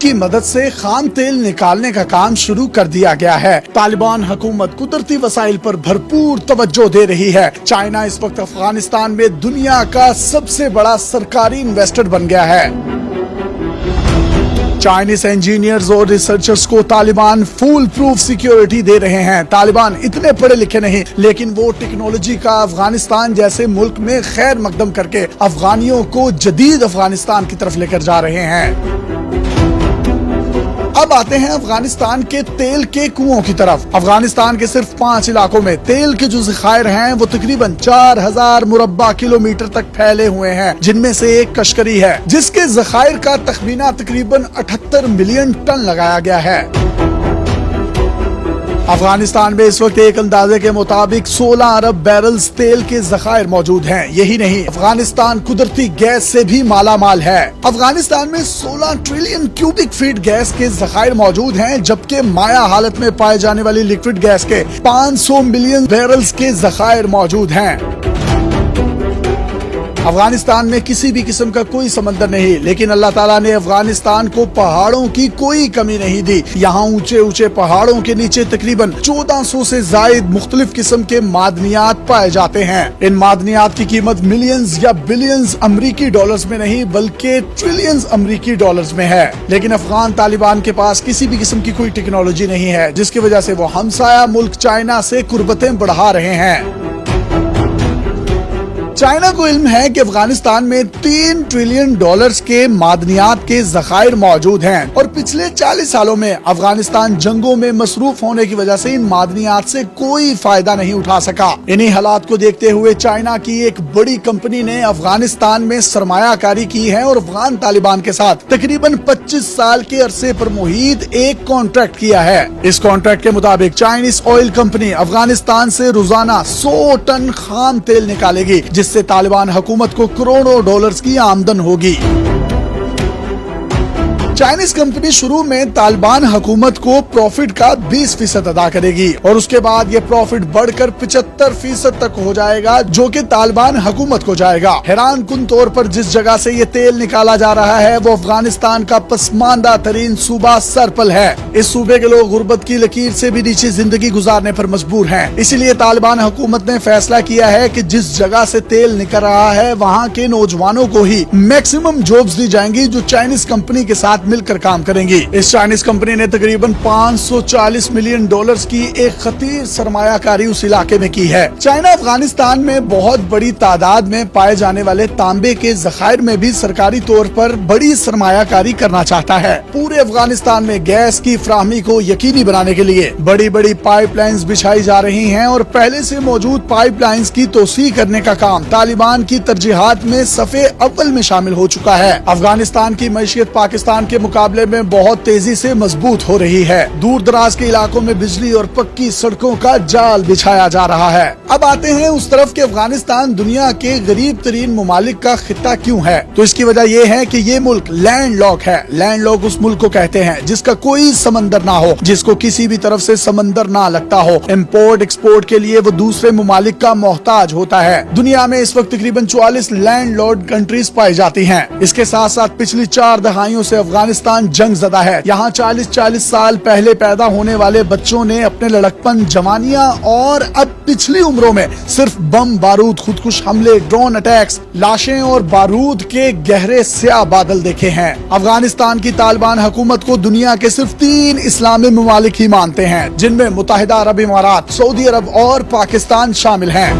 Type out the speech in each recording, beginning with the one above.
کی مدد سے خام تیل نکالنے کا کام شروع کر دیا گیا ہے۔ طالبان حکومت قدرتی وسائل پر بھرپور توجہ دے رہی ہے۔ چائنا اس وقت افغانستان میں دنیا کا سب سے بڑا سرکاری انویسٹر بن گیا ہے۔ چائنیز انجینئرز اور ریسرچرز کو طالبان فول پروف سیکیورٹی دے رہے ہیں۔ طالبان اتنے پڑھے لکھے نہیں، لیکن وہ ٹیکنالوجی کا افغانستان جیسے ملک میں خیر مقدم کر کے افغانیوں کو جدید افغانستان کی طرف لے کر جا رہے ہیں۔ اب آتے ہیں افغانستان کے تیل کے کنووں کی طرف۔ افغانستان کے صرف 5 علاقوں میں تیل کے جو ذخائر ہیں وہ تقریباً 4000 مربع کلومیٹر تک پھیلے ہوئے ہیں، جن میں سے ایک کشکری ہے جس کے ذخائر کا تخمینہ تقریباً 78 ملین ٹن لگایا گیا ہے۔ افغانستان میں اس وقت ایک اندازے کے مطابق 16 ارب بیرلز تیل کے ذخائر موجود ہیں۔ یہی نہیں، افغانستان قدرتی گیس سے بھی مالا مال ہے۔ افغانستان میں 16 ٹریلین کیوبک فیٹ گیس کے ذخائر موجود ہیں، جبکہ مائع حالت میں پائے جانے والی لیکوڈ گیس کے 500 ملین بیرلز کے ذخائر موجود ہیں۔ افغانستان میں کسی بھی قسم کا کوئی سمندر نہیں، لیکن اللہ تعالیٰ نے افغانستان کو پہاڑوں کی کوئی کمی نہیں دی۔ یہاں اونچے اونچے پہاڑوں کے نیچے تقریباً 1400 سے زائد مختلف قسم کے معدنیات پائے جاتے ہیں۔ ان معدنیات کی قیمت ملینز یا بلینز امریکی ڈالرز میں نہیں بلکہ ٹریلینز امریکی ڈالرز میں ہے۔ لیکن افغان طالبان کے پاس کسی بھی قسم کی کوئی ٹیکنالوجی نہیں ہے، جس کی وجہ سے وہ ہمسایہ ملک چائنا سے قربتیں بڑھا رہے ہیں۔ چائنا کو علم ہے کہ افغانستان میں 3 ٹریلین ڈالرز کے معدنیات کے ذخائر موجود ہیں، اور پچھلے 40 سالوں میں افغانستان جنگوں میں مصروف ہونے کی وجہ سے ان معدنیات سے کوئی فائدہ نہیں اٹھا سکا۔ انہی حالات کو دیکھتے ہوئے چائنا کی ایک بڑی کمپنی نے افغانستان میں سرمایہ کاری کی ہے اور افغان طالبان کے ساتھ تقریباً 25 سال کے عرصے پر محیط ایک کانٹریکٹ کیا ہے۔ اس کانٹریکٹ کے مطابق چائنیز آئل کمپنی افغانستان سے روزانہ 100 ٹن خام تیل نکالے گی، جس سے طالبان حکومت کو کروڑوں ڈالرز کی آمدن ہوگی۔ چائنیز کمپنی شروع میں طالبان حکومت کو پروفٹ کا 20% ادا کرے گی، اور اس کے بعد یہ پروفٹ بڑھ کر 75% تک ہو جائے گا، جو کہ طالبان حکومت کو جائے گا۔ حیران کن طور پر جس جگہ سے یہ تیل نکالا جا رہا ہے وہ افغانستان کا پسماندہ ترین صوبہ سرپل ہے۔ اس صوبے کے لوگ غربت کی لکیر سے بھی نیچے زندگی گزارنے پر مجبور ہیں۔ اسی لیے طالبان حکومت نے فیصلہ کیا ہے کہ جس جگہ سے تیل نکل رہا ہے وہاں کے نوجوانوں کو ہی میکسیمم جابز دی جائیں گی، جو چائنیز کمپنی کے ساتھ مل کر کام کریں گی۔ اس چائنیز کمپنی نے تقریباً 540 ملین ڈالرز کی ایک خطیر سرمایہ کاری اس علاقے میں کی ہے۔ چائنا افغانستان میں بہت بڑی تعداد میں پائے جانے والے تانبے کے ذخائر میں بھی سرکاری طور پر بڑی سرمایہ کاری کرنا چاہتا ہے۔ پورے افغانستان میں گیس کی فراہمی کو یقینی بنانے کے لیے بڑی بڑی پائپ لائنز بچھائی جا رہی ہیں، اور پہلے سے موجود پائپ لائنز کی توسیع کرنے کا کام طالبان کی ترجیحات میں صفے اول میں شامل ہو چکا ہے۔ افغانستان کی معیشت پاکستان کے مقابلے میں بہت تیزی سے مضبوط ہو رہی ہے۔ دور دراز کے علاقوں میں بجلی اور پکی سڑکوں کا جال بچھایا جا رہا ہے۔ اب آتے ہیں اس طرف کہ افغانستان دنیا کے غریب ترین ممالک کا خطہ کیوں ہے، تو اس کی وجہ یہ ہے کہ یہ ملک لینڈ لاک ہے۔ لینڈ لاک اس ملک کو کہتے ہیں جس کا کوئی سمندر نہ ہو، جس کو کسی بھی طرف سے سمندر نہ لگتا ہو۔ امپورٹ ایکسپورٹ کے لیے وہ دوسرے ممالک کا محتاج ہوتا ہے۔ دنیا میں اس وقت تقریباً 44 لینڈ لاک کنٹریز پائی جاتی ہیں۔ اس کے ساتھ ساتھ پچھلی 4 دہائیوں سے افغانستان جنگ زدہ ہے۔ یہاں 40 سال پہلے پیدا ہونے والے بچوں نے اپنے لڑکپن، جوانیاں اور اب پچھلی عمروں میں صرف بم بارود، خودکش حملے، ڈرون اٹیکس، لاشیں اور بارود کے گہرے سیاہ بادل دیکھے ہیں۔ افغانستان کی طالبان حکومت کو دنیا کے صرف 3 اسلامی ممالک ہی مانتے ہیں، جن میں متحدہ عرب امارات، سعودی عرب اور پاکستان شامل ہیں۔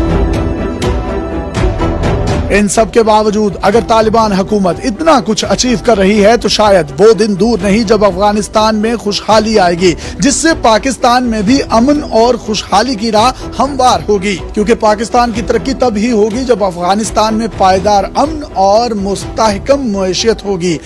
ان سب کے باوجود اگر طالبان حکومت اتنا کچھ اچیو کر رہی ہے تو شاید وہ دن دور نہیں جب افغانستان میں خوشحالی آئے گی، جس سے پاکستان میں بھی امن اور خوشحالی کی راہ ہموار ہوگی، کیونکہ پاکستان کی ترقی تب ہی ہوگی جب افغانستان میں پائیدار امن اور مستحکم معیشت ہوگی۔